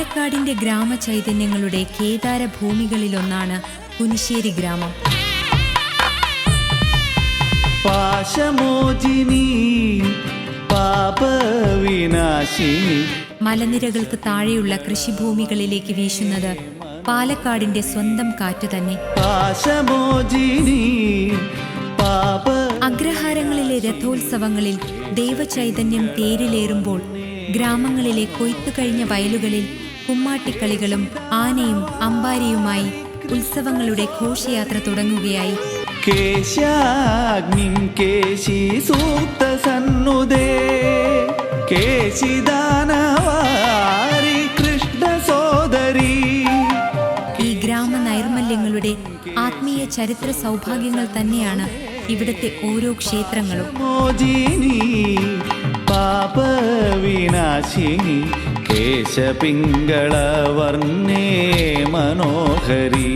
പാലക്കാടിന്റെ ഗ്രാമചൈതന്യങ്ങളുടെ കേദാര ഭൂമികളിലൊന്നാണ് കുനിശ്ശേരി ഗ്രാമം. പാശമോചിനി പാപവിനാശിനി. മലനിരകൾക്ക് താഴെയുള്ള കൃഷിഭൂമികളിലേക്ക് വീശുന്നത് പാലക്കാടിന്റെ സ്വന്തം കാറ്റ് തന്നെ. പാശമോചിനി അഗ്രഹാരങ്ങളിലെ രഥോത്സവങ്ങളിൽ ദൈവചൈതന്യം തേരിലേറുമ്പോൾ ഗ്രാമങ്ങളിലെ കൊയ്ത്തു കഴിഞ്ഞ വയലുകളിൽ കുമ്മാട്ടിക്കളികളും ആനയും അമ്പാരിയുമായി ഉത്സവങ്ങളുടെ ഘോഷയാത്ര തുടങ്ങുകയായി. കേശാഗ്നിം കേശി സൂക്ത സന്നുദേ കേശിദാനവാരി കൃഷ്ണ സോദരി. ഈ ഗ്രാമ നൈർമല്യങ്ങളുടെ ആത്മീയ ചരിത്ര സൗഭാഗ്യങ്ങൾ തന്നെയാണ് ഇവിടുത്തെ ഓരോ ക്ഷേത്രങ്ങളും. മോചിനി പാപവിനാശിനി കേശപിംഗളവർണ്ണേ മനോഹരി.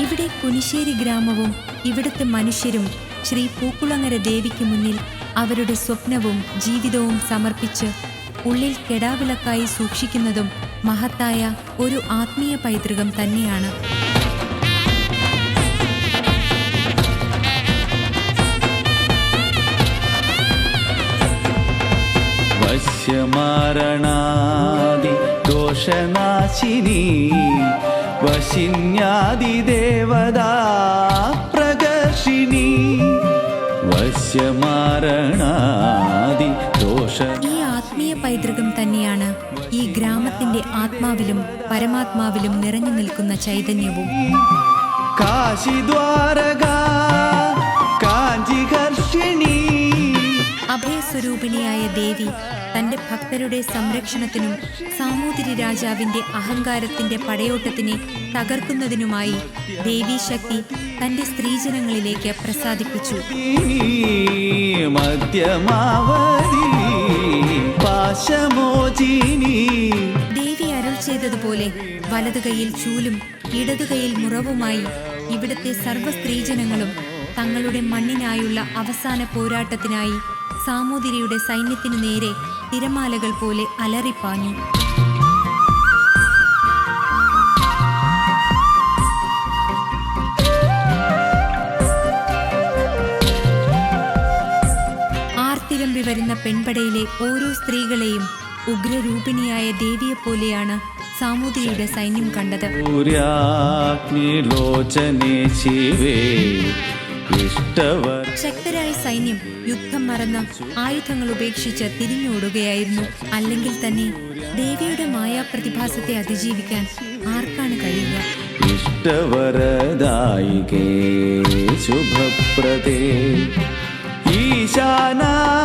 ഇവിടെ കുനിശ്ശേരി ഗ്രാമവും ഇവിടുത്തെ മനുഷ്യരും ശ്രീ പൂക്കുളങ്ങര ദേവിക്ക് മുന്നിൽ അവരുടെ സ്വപ്നവും ജീവിതവും സമർപ്പിച്ച് ഉള്ളിൽ കെടാവിളക്കായി സൂക്ഷിക്കുന്നതും മഹത്തായ ഒരു ആത്മീയ പൈതൃകം തന്നെയാണ്. വശ്യമാരണാദി ദോഷനാശിനി വശിന്യാദിദേവതാ പ്രകർഷിണി. വശ്യമാരണാദി ദോഷ. ഈ ആത്മീയ പൈതൃകം തന്നെയാണ് ഈ ഗ്രാമത്തിന്റെ ആത്മാവിലും പരമാത്മാവിലും നിറഞ്ഞു നിൽക്കുന്ന ചൈതന്യവും. കാശിദ്വാരകാ കാഞ്ചികർഷിണി. അഭയസ്വരൂപിണിയായ ദേവി തന്റെ ഭക്തരുടെ സംരക്ഷണത്തിനും സാമൂതിരി രാജാവിന്റെ അഹങ്കാരത്തിന്റെ പടയോട്ടത്തിനെ തകർക്കുന്നതിനുമായി ദേവീശക്തി തന്റെ സ്ത്രീജനങ്ങളിലേക്ക് പ്രസാദിപ്പിച്ചു. മധ്യമാവതി പാശമോചിനി. ദേവി അരുൾ ചെയ്തതുപോലെ വലതു കൈയിൽ ചൂലും ഇടതു കൈയിൽ മുറവുമായി ഇവിടുത്തെ സർവ്വ സ്ത്രീജനങ്ങളും തങ്ങളുടെ മണ്ണിനായുള്ള അവസാന പോരാട്ടത്തിനായി സാമൂതിരിയുടെ സൈന്യത്തിനു നേരെ തിരമാലകൾ പോലെ അലറിപ്പാഞ്ഞു. ആർത്തിരമ്പി വരുന്ന പെൺപടയിലെ ഓരോ സ്ത്രീകളെയും ഉഗ്രരൂപിണിയായ ദേവിയെപ്പോലെയാണ് സാമൂതിരിയുടെ സൈന്യം കണ്ടത്. ശക്തരായ സൈന്യം യുദ്ധം മറന്ന് ആയുധങ്ങൾ ഉപേക്ഷിച്ച് തിരിഞ്ഞോടുകയായിരുന്നു. അല്ലെങ്കിൽ തന്നെ ദേവിയുടെ മായാപ്രതിഭാസത്തെ അതിജീവിക്കാൻ ആർക്കാണ് കഴിയുക? ഇഷ്ടവരദായികേ ശുഭപ്രദേ ഈശാനാഗ്നി.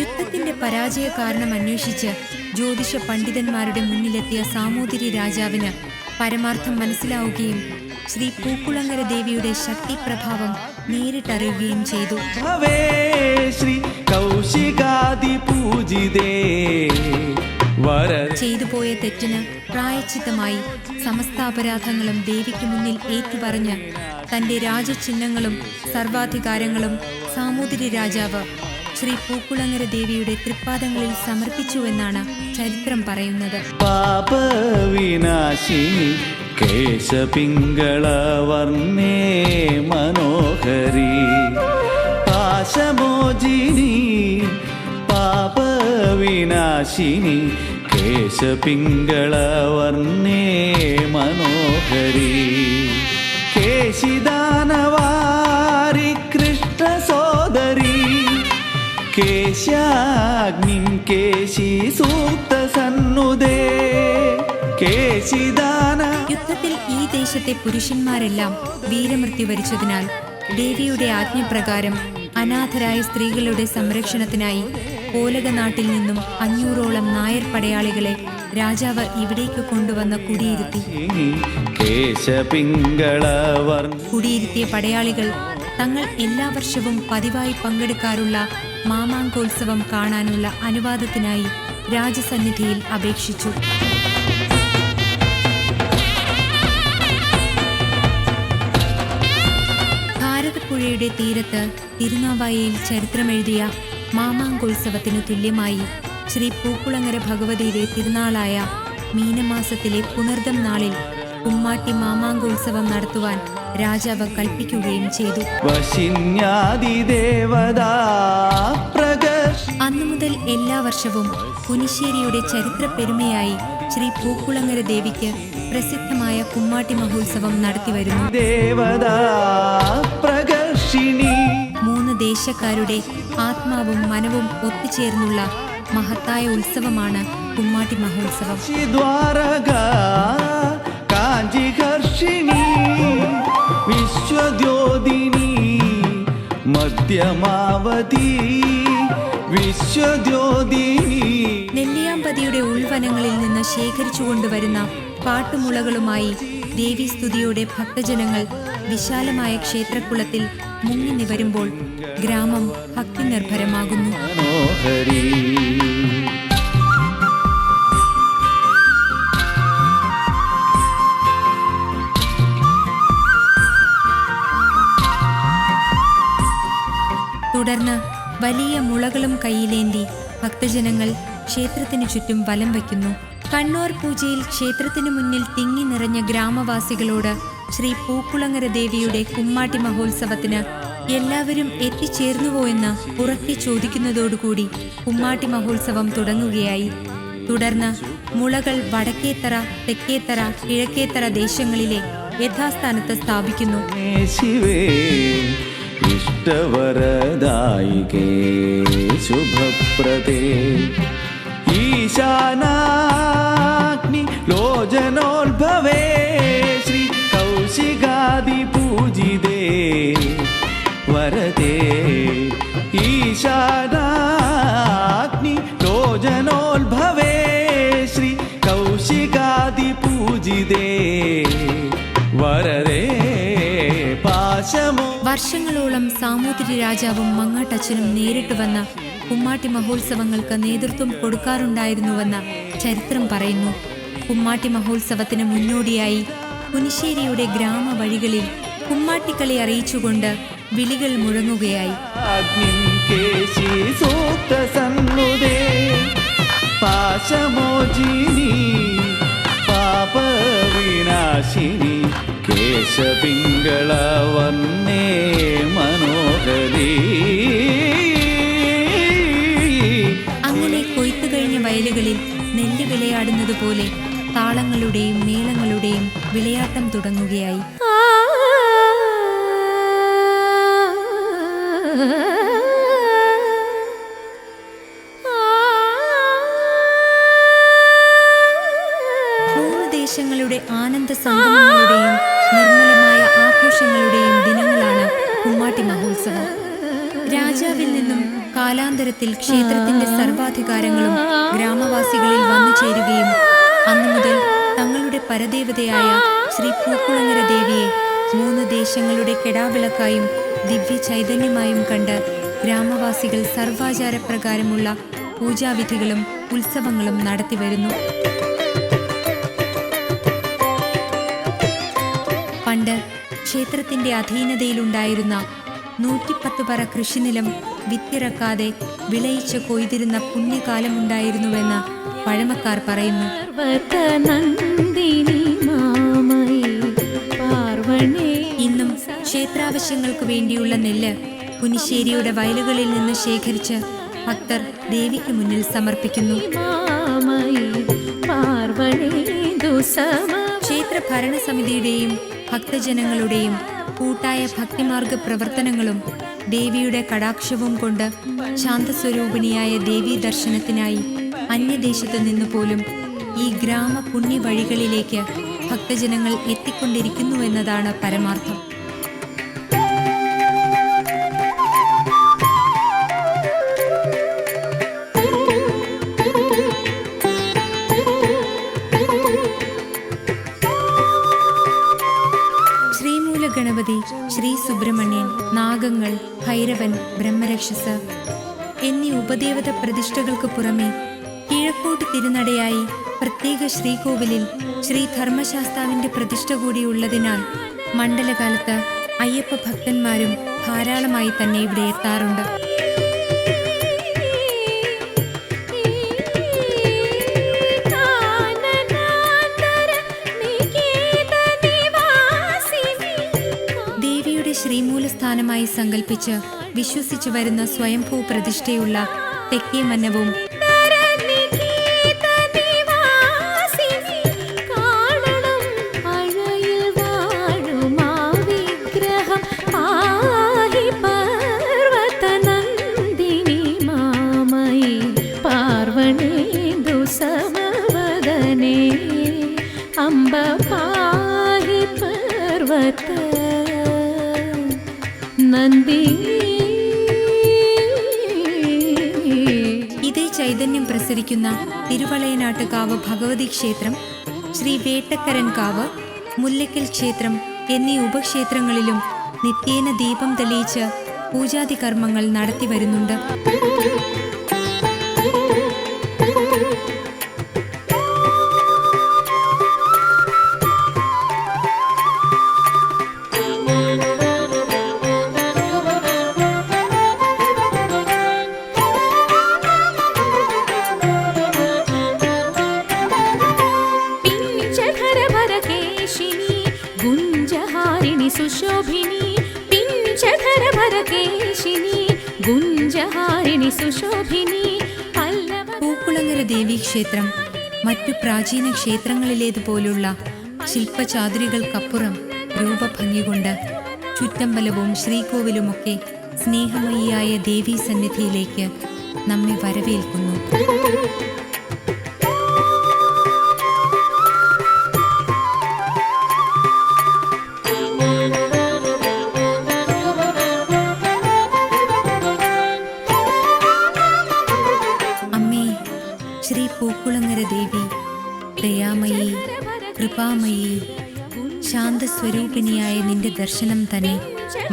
യുദ്ധത്തിന്റെ പരാജയ കാരണം അന്വേഷിച്ച് ജ്യോതിഷ പണ്ഡിതന്മാരുടെ മുന്നിലെത്തിയ സാമൂതിരി രാജാവിന് പരമാർത്ഥം മനസ്സിലാവുകയും ശ്രീ പൂക്കുളങ്ങര ദേവിയുടെ ശക്തി പ്രഭാവം നേരിട്ടറിയുകയും ചെയ്തു. ചെയ്തുപോയ തെറ്റിന് പ്രായശ്ചിത്തമായി സമസ്താപരാധങ്ങളും ദേവിക്ക് മുന്നിൽ ഏറ്റുപറഞ്ഞ് തന്റെ രാജചിഹ്നങ്ങളും സർവാധികാരങ്ങളും സാമൂതിരി രാജാവ് ശ്രീ പൂക്കുളങ്ങര ദേവിയുടെ തൃപ്പാദങ്ങളിൽ സമർപ്പിച്ചുവെന്നാണ് ചരിത്രം പറയുന്നത്. പാപവിനാശിനി കേശപിംഗളവർണ്ണേ മനോഹരി. പാശമോചിനി പാപവിനാശിനി കേശപിംഗളവർണ്ണേ മനോഹരി. കേശിദാനവാരി കൃഷ്ണ സോദരി. കേശാഗ്നിം കേശി സൂക്ത സന്നുദേ കേശിദാന. യുദ്ധത്തിൽ ഈ ദേശത്തെ പുരുഷന്മാരെല്ലാം വീരമൃത്യു വരിച്ചതിനാൽ ദേവിയുടെ ആജ്ഞപ്രകാരം അനാഥരായ സ്ത്രീകളുടെ സംരക്ഷണത്തിനായി പോലകനാട്ടിൽ നിന്നും 500ഓളം നായർ പടയാളികളെ രാജാവ് ഇവിടേക്ക് കൊണ്ടുവന്ന് കുടിയിരുത്തി. കുടിയിരുത്തിയ പടയാളികൾ തങ്ങൾ എല്ലാ വർഷവും പതിവായി പങ്കെടുക്കാറുള്ള മാമാങ്കോത്സവം കാണാനുള്ള അനുവാദത്തിനായി രാജസന്നിധിയിൽ അപേക്ഷിച്ചു. ഭാരതപ്പുഴയുടെ തീരത്ത് തിരുനാവായയിൽ ചരിത്രമെഴുതിയ മാമാങ്കോത്സവത്തിനു തുല്യമായി ശ്രീ പൂക്കുളങ്ങര ഭഗവതിയുടെ തിരുനാളായ മീനമാസത്തിലെ പുണർദം നാളിൽ കുമ്മാട്ടി മാമാങ്കോത്സവം നടത്തുവാൻ രാജാവ് കൽപ്പിക്കുകയും ചെയ്തു. അന്നു മുതൽ എല്ലാ വർഷവും കുനിശ്ശേരിയുടെ ചരിത്ര പെരുമയായി ശ്രീ പൂക്കുളങ്ങര ദേവിക്ക് പ്രസിദ്ധമായ കുമ്മാട്ടി മഹോത്സവം നടത്തിവരുന്നു. 3 ദേശക്കാരുടെ ആത്മാവും മനവും ഒത്തുചേർന്നുള്ള മഹത്തായ ഉത്സവമാണ് കുമ്മാട്ടി മഹോത്സവം. വിശ്വദ്യോതിനി മധ്യമാവതി വിശ്വദ്യോതിനി. നെല്ലിയാമ്പതിയുടെ ഉൾവനങ്ങളിൽ നിന്ന് ശേഖരിച്ചു കൊണ്ടുവരുന്ന പാട്ടുമുളകളുമായി ദേവീസ്തുതിയോടെ ഭക്തജനങ്ങൾ വിശാലമായ ക്ഷേത്രക്കുളത്തിൽ മുങ്ങി നിവരുമ്പോൾ ഗ്രാമം ഭക്തി നിർഭരമാകുന്നു. തുടർന്ന് വലിയ മുളകളും കയ്യിലേന്തി ഭക്തജനങ്ങൾ ക്ഷേത്രത്തിനു ചുറ്റും വലം വയ്ക്കുന്നു. കണ്ണോർ പൂജയിൽ ക്ഷേത്രത്തിനു മുന്നിൽ തിങ്ങി നിറഞ്ഞ ഗ്രാമവാസികളോട് ശ്രീ പൂക്കുളങ്ങര ദേവിയുടെ കുമ്മാട്ടി മഹോത്സവത്തിന് എല്ലാവരും എത്തിച്ചേർന്നുവോ എന്ന് ഉറക്കെ ചോദിക്കുന്നതോടുകൂടി കുമ്മാട്ടി മഹോത്സവം തുടങ്ങുകയായി. തുടർന്ന് മുളകൾ വടക്കേത്തറ, തെക്കേത്തറ, കിഴക്കേത്തറ ദേശങ്ങളിലെ യഥാസ്ഥാനത്ത് സ്ഥാപിക്കുന്നു. ഇഷ്ടവരദായികേ ശുഭപ്രദേ ഈശാനാഗ്നി ലോചനോത്ഭവേ ശ്രീ കൗശികാദി പൂജിതേ വരദേ ഈശാനാഗ്നി ലോചനോത്ഭവേ ശ്രീ കൗശികാദി പൂജിതേ വരദേ. വർഷങ്ങളോളം സാമൂതിരി രാജാവും മങ്ങാട്ടച്ഛനും നേരിട്ട് വന്ന കുമ്മാട്ടി മഹോത്സവങ്ങൾക്ക് നേതൃത്വം കൊടുക്കാറുണ്ടായിരുന്നുവെന്ന് ചരിത്രം പറയുന്നു. കുമ്മാട്ടി മഹോത്സവത്തിന് മുന്നോടിയായി കുനിശ്ശേരിയുടെ ഗ്രാമവഴികളിൽ കുമ്മാട്ടിക്കളി അറിയിച്ചുകൊണ്ട് വിളികൾ മുഴങ്ങുകയായി. പാപവിനാശിനി കേശപിംഗളവർണ്ണേ മനോഹരീ. അങ്ങനെ കൊയ്ത്തു കഴിഞ്ഞ വയലുകളിൽ നെല്ല് വിളയാടുന്നത് പോലെ താളങ്ങളുടെയും മേളങ്ങളുടെയും വിളയാട്ടം തുടങ്ങുകയായി. ദേശങ്ങളുടെ ആനന്ദ സംഗമങ്ങളുടെയും നിർമ്മലമായ ആഘോഷങ്ങളുടെയും ദിനങ്ങളാണ് കുമ്മാട്ടി മഹോത്സവം. രാജാവിൽ നിന്നും കാലാന്തരത്തിൽ ക്ഷേത്രത്തിന്റെ സർവാധികാരങ്ങളും ഗ്രാമവാസികളിൽ വന്നു ചേരുകയും അന്നു മുതൽ തങ്ങളുടെ പരദേവതയായ ശ്രീ പൂക്കുളങ്ങര ദേവിയെ 3 ദേശങ്ങളുടെ കെടാവിളക്കായും ദിവ്യ ചൈതന്യമായും കണ്ട് ഗ്രാമവാസികൾ സർവാചാരപ്രകാരമുള്ള പൂജാവിധികളും ഉത്സവങ്ങളും നടത്തിവരുന്നു. പണ്ട് ക്ഷേത്രത്തിന്റെ അധീനതയിലുണ്ടായിരുന്ന 110 പറ കൃഷിനിലം വിത്തിറക്കാതെ വിളയിച്ച് കൊയ്തിരുന്ന പുണ്യകാലമുണ്ടായിരുന്നുവെന്ന് പഴമക്കാർ പറയുന്നു. ഇന്നും ക്ഷേത്രാവശ്യങ്ങൾക്ക് വേണ്ടിയുള്ള നെല്ല് കുനിശ്ശേരിയുടെ വയലുകളിൽ നിന്ന് ശേഖരിച്ച് ഭക്തർ ദേവിക്ക് മുന്നിൽ സമർപ്പിക്കുന്നു. ക്ഷേത്ര ഭരണസമിതിയുടെയും ഭക്തജനങ്ങളുടെയും കൂട്ടായ ഭക്തിമാർഗ പ്രവർത്തനങ്ങളും ദേവിയുടെ കടാക്ഷവും കൊണ്ട് ശാന്തസ്വരൂപിണിയായ ദേവീ ദർശനത്തിനായി അന്യദേശത്തു നിന്നു പോലും ഈ ഗ്രാമ പുണ്യ വഴികളിലേക്ക് ഭക്തജനങ്ങൾ എത്തിക്കൊണ്ടിരിക്കുന്നുവെന്നതാണ് പരമാർത്ഥം. ഗണപതി, ശ്രീ സുബ്രഹ്മണ്യൻ, നാഗങ്ങൾ, ഭൈരവൻ, ബ്രഹ്മരക്ഷസ് എന്നീ ഉപദേവത പ്രതിഷ്ഠകൾക്ക് പുറമെ കിഴക്കോട്ട് തിരുനടയായി പ്രത്യേക ശ്രീകോവിലിൽ ശ്രീ ധർമ്മശാസ്താവിന്റെ പ്രതിഷ്ഠ കൂടിയുള്ളതിനാൽ മണ്ഡലകാലത്ത് അയ്യപ്പ ഭക്തന്മാരും ധാരാളമായി തന്നെ ഇവിടെ എത്താറുണ്ട്. ക്ഷേത്രമായി സങ്കല്പിച്ച് വിശ്വസിച്ചു വരുന്ന സ്വയംഭൂ പ്രതിഷ്ഠയുള്ള തെക്കേ മന്നവും ഇതേ ചൈതന്യം പ്രസരിക്കുന്ന തിരുവളയനാട്ടുകാവ് ഭഗവതി ക്ഷേത്രം, ശ്രീ വേട്ടക്കരൻ കാവ്, മുല്ലയ്ക്കൽ ക്ഷേത്രം എന്നീ ഉപക്ഷേത്രങ്ങളിലും നിത്യേന ദീപം തെളിയിച്ച് പൂജാതി കർമ്മങ്ങൾ നടത്തി വരുന്നുണ്ട്. പൂക്കുളങ്ങര ദേവീക്ഷേത്രം മറ്റു പ്രാചീന ക്ഷേത്രങ്ങളിലേതുപോലുള്ള ശില്പചാതുരികൾക്കപ്പുറം രൂപഭംഗി കൊണ്ട് ചുറ്റമ്പലവും ശ്രീകോവിലുമൊക്കെ സ്നേഹമയിയായ ദേവീ സന്നിധിയിലേക്ക് നമ്മെ വരവേൽക്കുന്നു. ശ്രീ പൂക്കുളങ്ങര ദേവി ദയാമയി, കൃപാമയി, ശാന്തസ്വരൂപിണിയായ നിന്റെ ദർശനം തന്നെ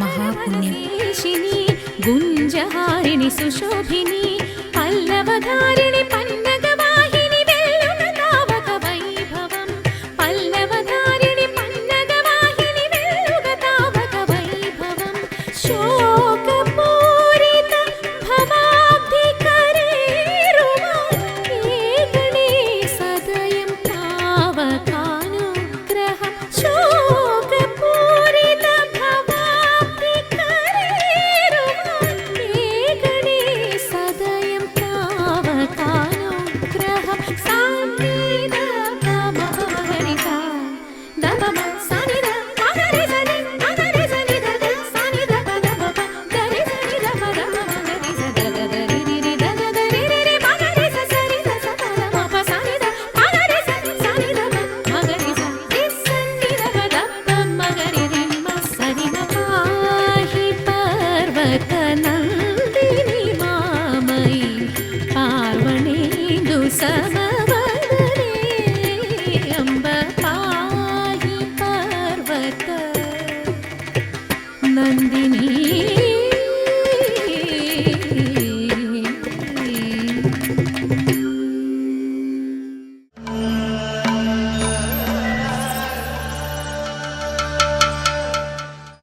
മഹാപുണ്യം. ഗുഞ്ചഹാരിണി സുശോഭിനി പല്ലവധാരിണി